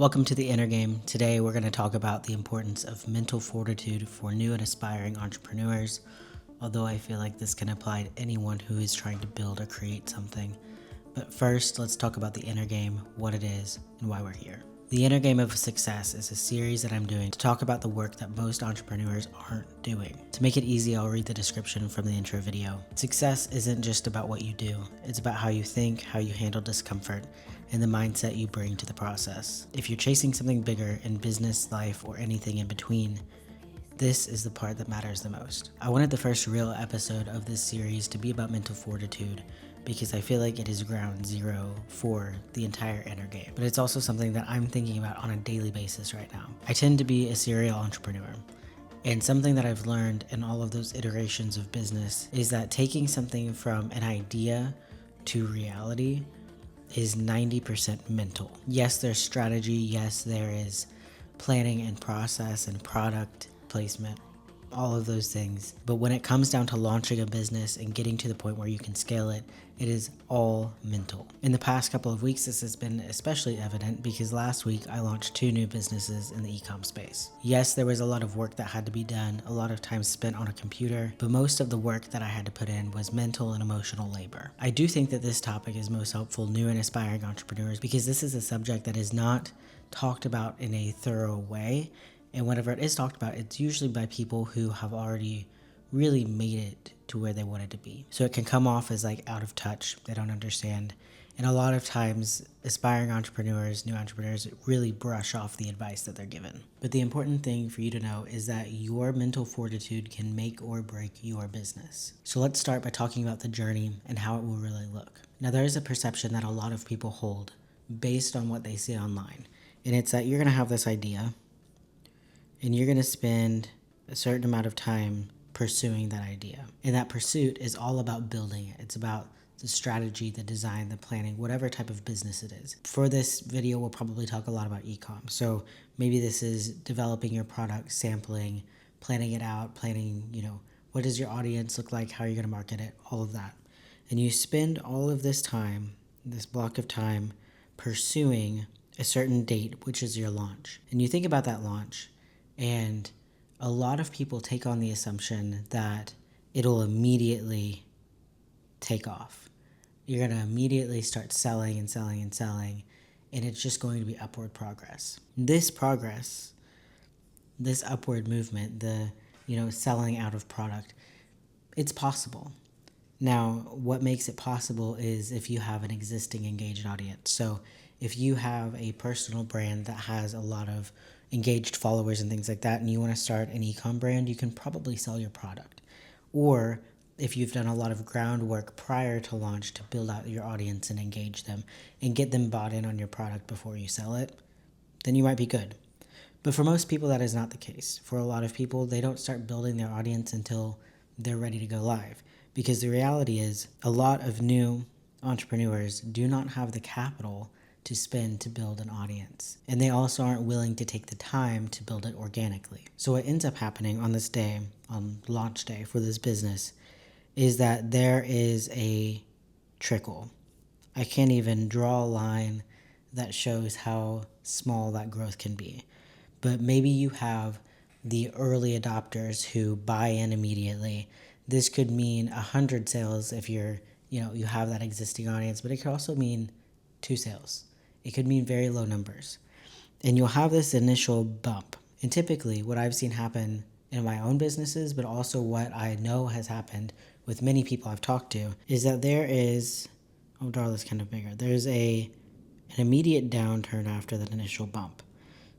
Welcome to the Inner Game. Today we're going to talk about the importance of mental fortitude for new and aspiring entrepreneurs, although I feel like this can apply to anyone who is trying to build or create something. But first, let's talk about the Inner Game, what it is, and why we're here. The Inner Game of Success is a series that I'm doing to talk about the work that most entrepreneurs aren't doing. To make it easy, I'll read the description from the intro video. Success isn't just about what you do, it's about how you think, how you handle discomfort, and the mindset you bring to the process. If you're chasing something bigger in business, life, or anything in between, this is the part that matters the most. I wanted the first real episode of this series to be about mental fortitude because I feel like it is ground zero for the entire Inner Game. But it's also something that I'm thinking about on a daily basis right now. I tend to be a serial entrepreneur. And something that I've learned in all of those iterations of business is that taking something from an idea to reality is 90% mental. Yes, there's strategy. Yes, there is planning and process and product placement, all of those things. But when it comes down to launching a business and getting to the point where you can scale it, it is all mental. In the past couple of weeks, this has been especially evident because last week I launched 2 new businesses in the e-com space. Yes, there was a lot of work that had to be done, a lot of time spent on a computer, but most of the work that I had to put in was mental and emotional labor. I do think that this topic is most helpful new and aspiring entrepreneurs because this is a subject that is not talked about in a thorough way. And whenever it is talked about, it's usually by people who have already really made it to where they wanted to be. So it can come off as like out of touch. They don't understand. And a lot of times, aspiring entrepreneurs, new entrepreneurs, really brush off the advice that they're given. But the important thing for you to know is that your mental fortitude can make or break your business. So let's start by talking about the journey and how it will really look. Now, there is a perception that a lot of people hold based on what they see online. And it's that you're going to have this idea and you're going to spend a certain amount of time pursuing that idea. And that pursuit is all about building it. It's about the strategy, the design, the planning, whatever type of business it is. For this video, we'll probably talk a lot about e-com. So maybe this is developing your product, sampling, planning it out, planning, what does your audience look like, how are you going to market it, all of that. And you spend all of this time, this block of time, pursuing a certain date, which is your launch. And you think about that launch, and a lot of people take on the assumption that it'll immediately take off. You're going to immediately start selling and selling and selling, and it's just going to be upward progress. This progress, this upward movement, the selling out of product, it's possible. Now, what makes it possible is if you have an existing engaged audience. So if you have a personal brand that has a lot of engaged followers and things like that, and you want to start an e-com brand, you can probably sell your product. Or if you've done a lot of groundwork prior to launch to build out your audience and engage them and get them bought in on your product before you sell it, then you might be good. But for most people, that is not the case. For a lot of people, they don't start building their audience until they're ready to go live. Because the reality is, a lot of new entrepreneurs do not have the capital to spend to build an audience. And they also aren't willing to take the time to build it organically. So what ends up happening on this day, on launch day for this business, is that there is a trickle. I can't even draw a line that shows how small that growth can be. But maybe you have the early adopters who buy in immediately. This could mean 100 sales if you have that existing audience, but it could also mean 2 sales. It could mean very low numbers. And you'll have this initial bump. And typically what I've seen happen in my own businesses, but also what I know has happened with many people I've talked to, is that there is, I'll draw this kind of bigger, there's an immediate downturn after that initial bump.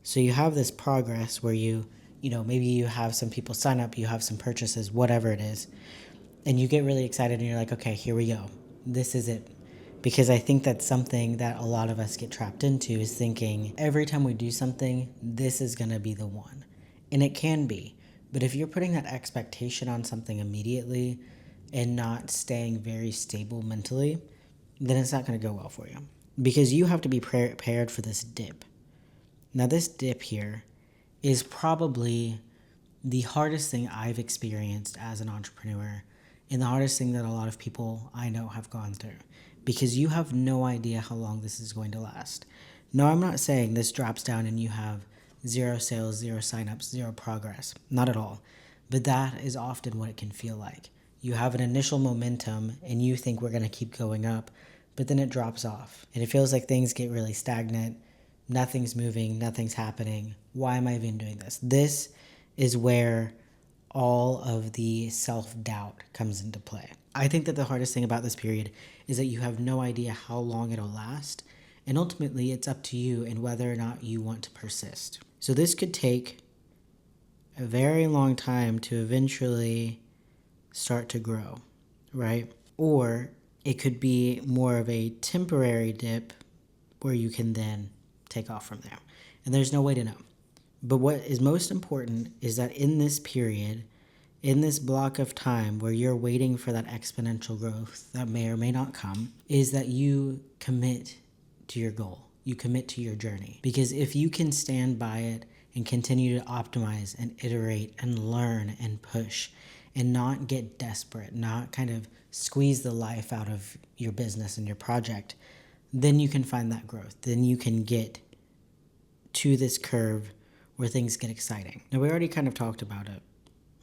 So you have this progress where maybe you have some people sign up, you have some purchases, whatever it is, and you get really excited and you're like, okay, here we go. This is it. Because I think that's something that a lot of us get trapped into, is thinking every time we do something, this is going to be the one. And it can be. But if you're putting that expectation on something immediately and not staying very stable mentally, then it's not going to go well for you. Because you have to be prepared for this dip. Now, this dip here is probably the hardest thing I've experienced as an entrepreneur, and the hardest thing that a lot of people I know have gone through. Because you have no idea how long this is going to last. No, I'm not saying this drops down and you have zero sales, zero signups, zero progress. Not at all. But that is often what it can feel like. You have an initial momentum and you think we're going to keep going up, but then it drops off. And it feels like things get really stagnant. Nothing's moving, nothing's happening. Why am I even doing this? This is where all of the self-doubt comes into play. I think that the hardest thing about this period is that you have no idea how long it'll last, and ultimately it's up to you and whether or not you want to persist. So this could take a very long time to eventually start to grow, right? Or it could be more of a temporary dip where you can then take off from there. And there's no way to know. But what is most important is that in this period, in this block of time where you're waiting for that exponential growth that may or may not come, is that you commit to your goal. You commit to your journey. Because if you can stand by it and continue to optimize and iterate and learn and push and not get desperate, not kind of squeeze the life out of your business and your project, then you can find that growth. Then you can get to this curve where things get exciting. Now, we already kind of talked about it,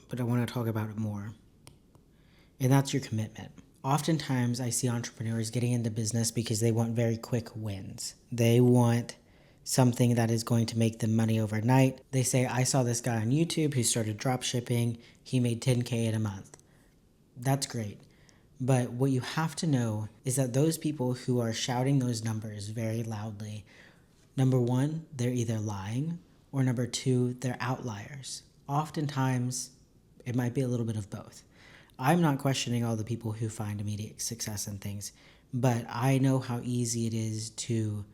but I want to talk about it more. And that's your commitment. Oftentimes, I see entrepreneurs getting into business because they want very quick wins. They want something that is going to make them money overnight. They say, I saw this guy on YouTube who started drop shipping. He made 10K in a month. That's great. But what you have to know is that those people who are shouting those numbers very loudly, number one, they're either lying, or number two, they're outliers. Oftentimes, it might be a little bit of both. I'm not questioning all the people who find immediate success in things, but I know how easy it is to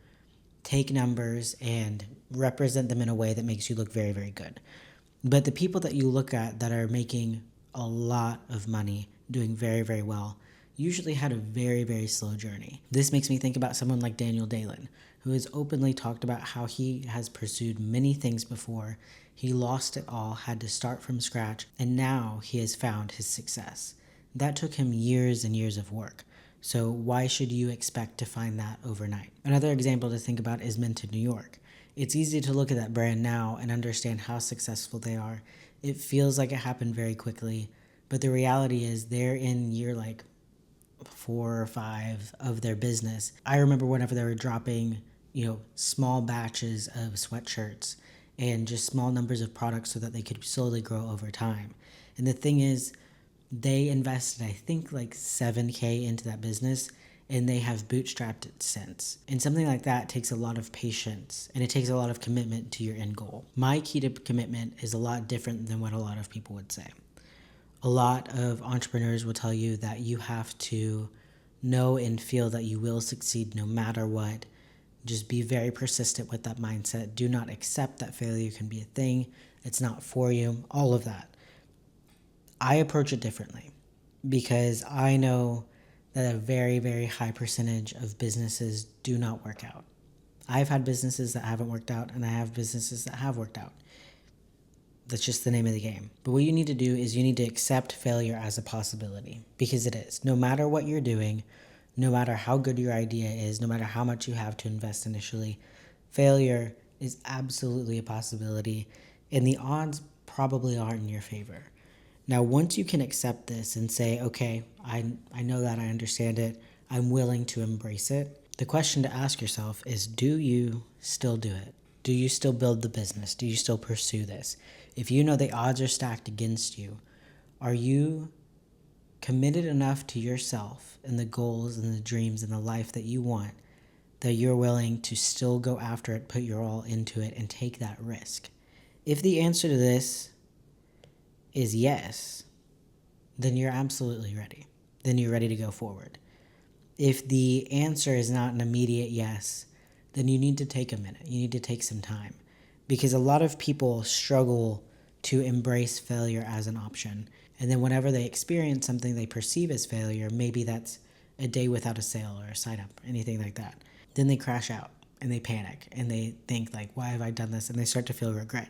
take numbers and represent them in a way that makes you look very, very good. But the people that you look at that are making a lot of money, doing very, very well, usually had a very, very slow journey. This makes me think about someone like Daniel Dalen, who has openly talked about how he has pursued many things before. He lost it all, had to start from scratch, and now he has found his success. That took him years and years of work. So why should you expect to find that overnight? Another example to think about is Mint in New York. It's easy to look at that brand now and understand how successful they are. It feels like it happened very quickly, but the reality is they're in year like 4 or 5 of their business. I remember whenever they were dropping, small batches of sweatshirts and just small numbers of products so that they could slowly grow over time. And the thing is, they invested, I think, like $7K into that business, and they have bootstrapped it since. And something like that takes a lot of patience, and it takes a lot of commitment to your end goal. My key to commitment is a lot different than what a lot of people would say. A lot of entrepreneurs will tell you that you have to know and feel that you will succeed no matter what. Just be very persistent with that mindset. Do not accept that failure can be a thing. It's not for you. All of that. I approach it differently because I know that a very, very high percentage of businesses do not work out. I've had businesses that haven't worked out, and I have businesses that have worked out. That's just the name of the game. But what you need to do is you need to accept failure as a possibility, because it is. No matter what you're doing, no matter how good your idea is, no matter how much you have to invest initially, failure is absolutely a possibility, and the odds probably aren't in your favor. Now, once you can accept this and say, okay, I know that, I understand it, I'm willing to embrace it, the question to ask yourself is, do you still do it? Do you still build the business? Do you still pursue this? If you know the odds are stacked against you, are you committed enough to yourself and the goals and the dreams and the life that you want that you're willing to still go after it, put your all into it, and take that risk? If the answer to this is yes, then you're absolutely ready. Then you're ready to go forward. If the answer is not an immediate yes, then you need to take a minute. You need to take some time, because a lot of people struggle to embrace failure as an option. And then whenever they experience something they perceive as failure, maybe that's a day without a sale or a sign up, anything like that, then they crash out and they panic and they think like, why have I done this? And they start to feel regret.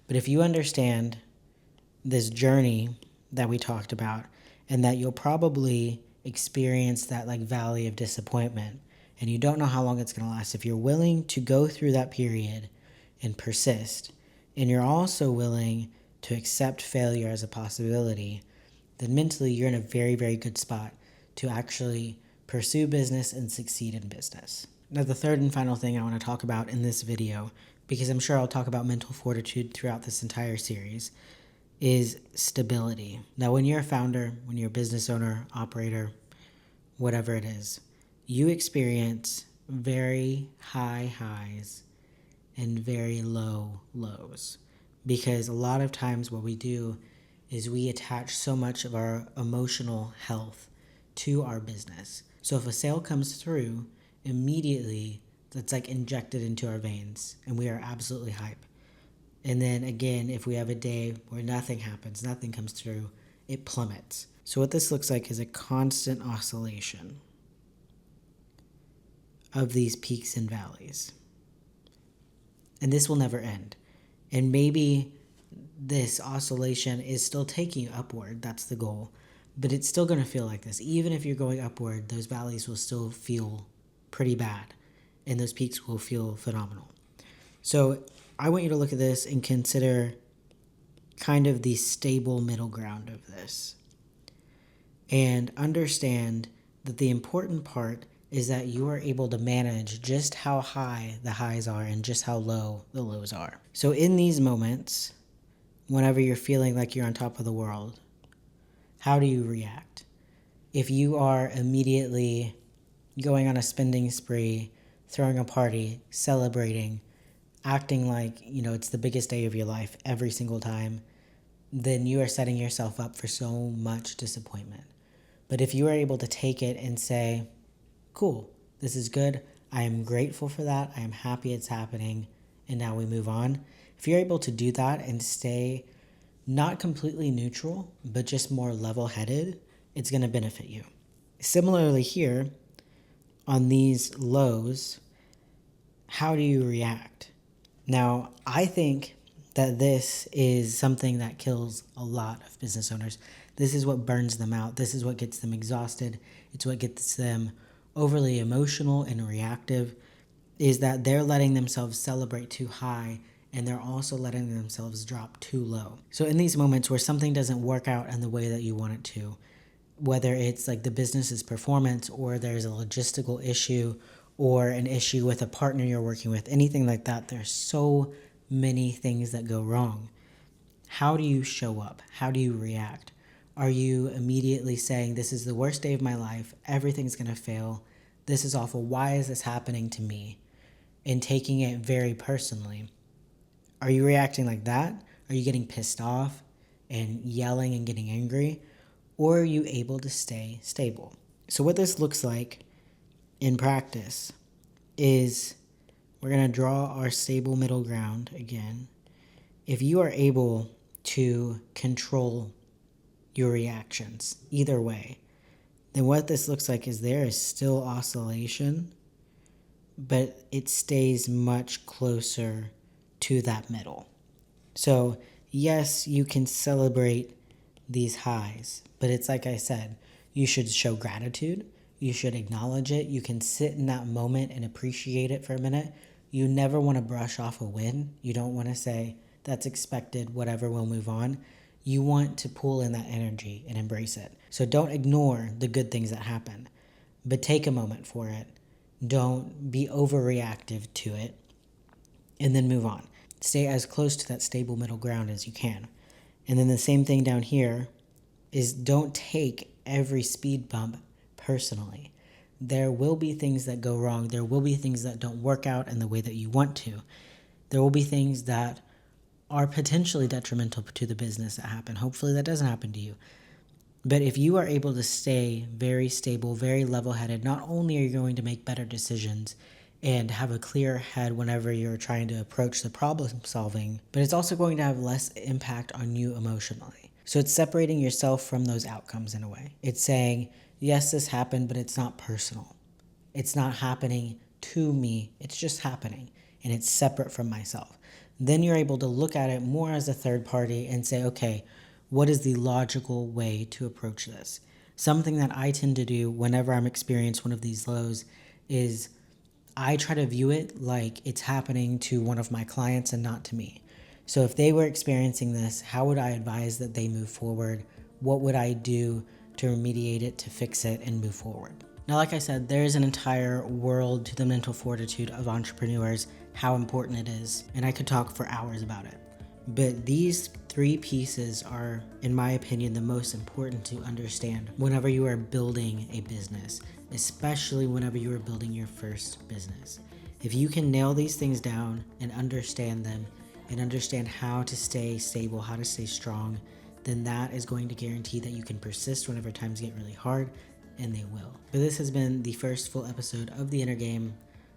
But if you understand this journey that we talked about, and that you'll probably experience that like valley of disappointment, and you don't know how long it's going to last, if you're willing to go through that period and persist, and you're also willing to accept failure as a possibility, then mentally you're in a very, very good spot to actually pursue business and succeed in business. Now, the third and final thing I want to talk about in this video, because I'm sure I'll talk about mental fortitude throughout this entire series, is stability. Now, when you're a founder, when you're a business owner, operator, whatever it is, you experience very high highs and very low lows. Because a lot of times what we do is we attach so much of our emotional health to our business. So if a sale comes through, immediately that's like injected into our veins and we are absolutely hype. And then again, if we have a day where nothing happens, nothing comes through, it plummets. So what this looks like is a constant oscillation of these peaks and valleys. And this will never end. And maybe this oscillation is still taking you upward. That's the goal. But it's still going to feel like this. Even if you're going upward, those valleys will still feel pretty bad. And those peaks will feel phenomenal. So I want you to look at this and consider kind of the stable middle ground of this. And understand that the important part is that you are able to manage just how high the highs are and just how low the lows are. So in these moments, whenever you're feeling like you're on top of the world, how do you react? If you are immediately going on a spending spree, throwing a party, celebrating, acting like, it's the biggest day of your life every single time, then you are setting yourself up for so much disappointment. But if you are able to take it and say, cool, this is good, I am grateful for that, I am happy it's happening, and now we move on. If you're able to do that and stay not completely neutral, but just more level-headed, it's going to benefit you. Similarly here, on these lows, how do you react? Now, I think that this is something that kills a lot of business owners. This is what burns them out. This is what gets them exhausted. It's what gets them overly emotional and reactive, is that they're letting themselves celebrate too high and they're also letting themselves drop too low. So in these moments where something doesn't work out in the way that you want it to, whether it's like the business's performance or there's a logistical issue or an issue with a partner you're working with, anything like that, there's so many things that go wrong. How do you show up? How do you react? Are you immediately saying, this is the worst day of my life, everything's going to fail, this is awful, why is this happening to me? And taking it very personally. Are you reacting like that? Are you getting pissed off and yelling and getting angry? Or are you able to stay stable? So what this looks like in practice is we're going to draw our stable middle ground again. If you are able to control your reactions either way, then what this looks like is there is still oscillation, but it stays much closer to that middle. So yes, you can celebrate these highs, but it's like I said, you should show gratitude. You should acknowledge it. You can sit in that moment and appreciate it for a minute. You never want to brush off a win. You don't want to say, that's expected, whatever, we'll move on. You want to pull in that energy and embrace it. So don't ignore the good things that happen, but take a moment for it. Don't be overreactive to it, and then move on. Stay as close to that stable middle ground as you can. And then the same thing down here is don't take every speed bump personally. There will be things that go wrong. There will be things that don't work out in the way that you want to. There will be things that are potentially detrimental to the business that happen. Hopefully that doesn't happen to you. But if you are able to stay very stable, very level-headed, not only are you going to make better decisions and have a clear head whenever you're trying to approach the problem solving, but it's also going to have less impact on you emotionally. So it's separating yourself from those outcomes in a way. It's saying, yes, this happened, but it's not personal. It's not happening to me. It's just happening, and it's separate from myself. Then you're able to look at it more as a third party and say, okay, what is the logical way to approach this? Something that I tend to do whenever I'm experiencing one of these lows is I try to view it like it's happening to one of my clients and not to me. So if they were experiencing this, how would I advise that they move forward? What would I do to remediate it, to fix it, and move forward? Now, like I said, there is an entire world to the mental fortitude of entrepreneurs, how important it is, and I could talk for hours about it. But these three pieces are, in my opinion, the most important to understand whenever you are building a business, especially whenever you are building your first business. If you can nail these things down and understand them and understand how to stay stable, how to stay strong, then that is going to guarantee that you can persist whenever times get really hard, and they will. But this has been the first full episode of The Inner Game.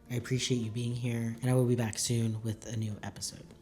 I appreciate you being here, and I will be back soon with a new episode.